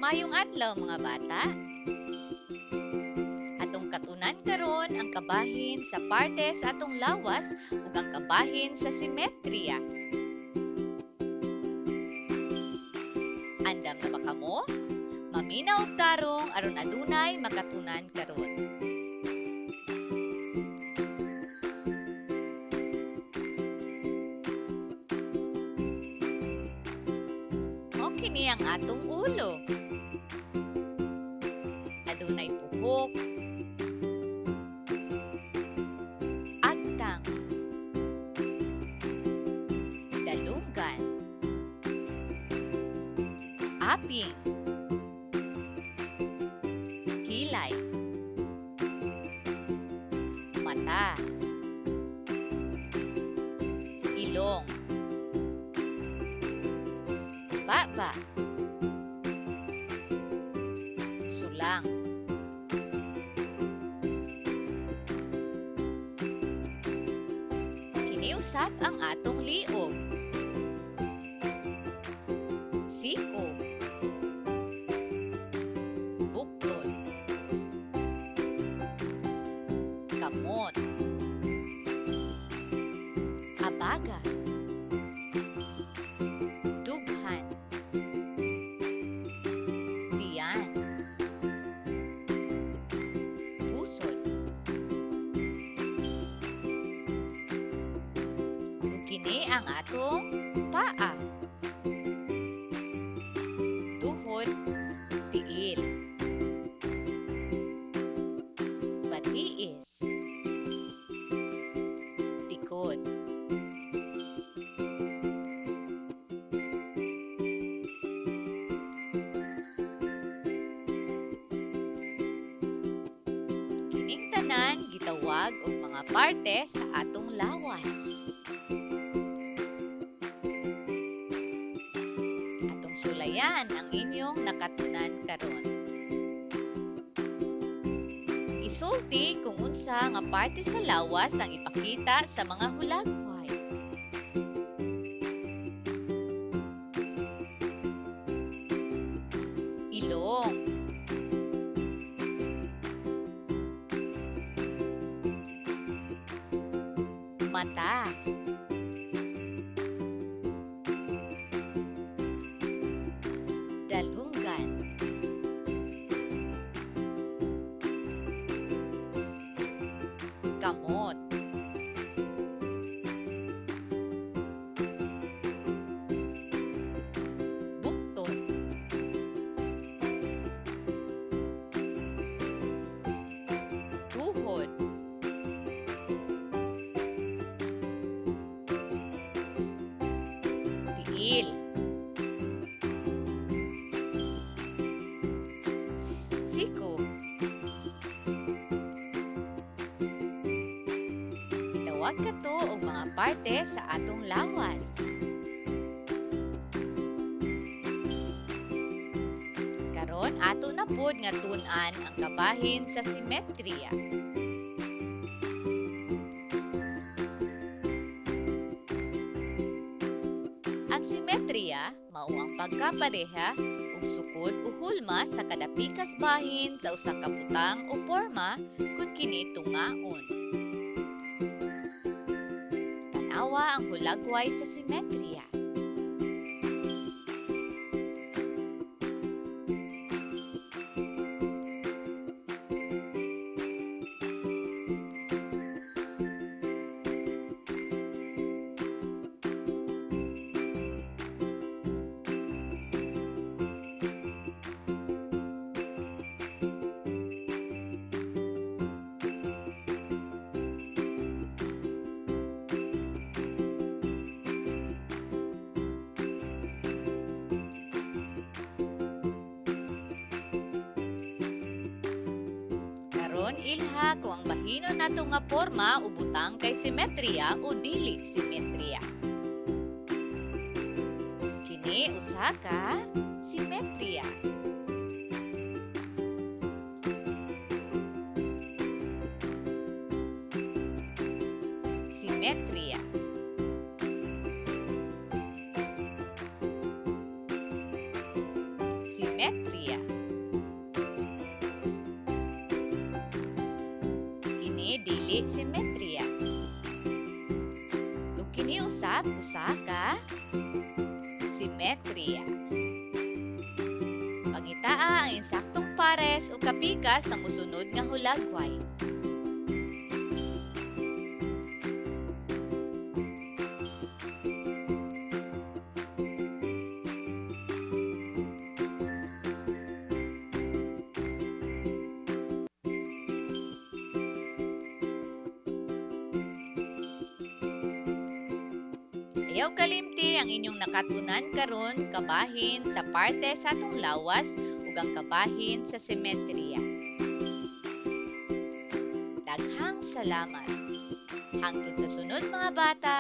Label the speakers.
Speaker 1: Mayong adlaw mga bata. Atong katunan karon ang kabahin sa parte sa atong lawas ug ang kabahin sa simetriya. Andam na ba kamo? Maminaw og tarong aron adunay makatunan karon. Mao kini ang atong ulo. Adunay puhok, agtang, dalunggan, aping, kilay, mata, ilong, baba, sulang. Kini usab ang atong liog. Siko, bukton, kamot, abaga, dughan, tiyan, pusod. Ug kini ang atong paa. Tuhod, tiil, batiis, tikod. Kining tanan gitawag og mga parte sa atong lawas. Atong sulayan ang inyong nakatunan karon. Isulti kung unsa nga parte sa lawas ang ipakita sa mga hulagway. Ilong, mata, dalunggan, kamot, bukton, tuhod, tiil, siko, itawag kato og mga parte sa atong lawas. Karon ato na pod nga tun-an ang kabahin sa simetriya. Ang simetriya mao ang pagkapareha ug sukod o hulma sa kada pikas bahin sa usa ka butang o porma kun kini tungaon. Tanawa ang hulagway sa simetriya. Karon ilha kung ang bahinon nato nga porma o butang kay simetriya o dili simetriya. Kini usa ka simetriya. Simetriya. simetria. Kini dili simetria. Ug kini usab usa ka simetria. Pangitaa ang insaktong pares o kapikas sa musunod nga hulagway. Ayaw kalimti ang inyong nakatunan karon kabahin sa parte sa atong lawas ug ang kabahin sa simetriya. Daghang salamat. Hangtod sa sunod mga bata.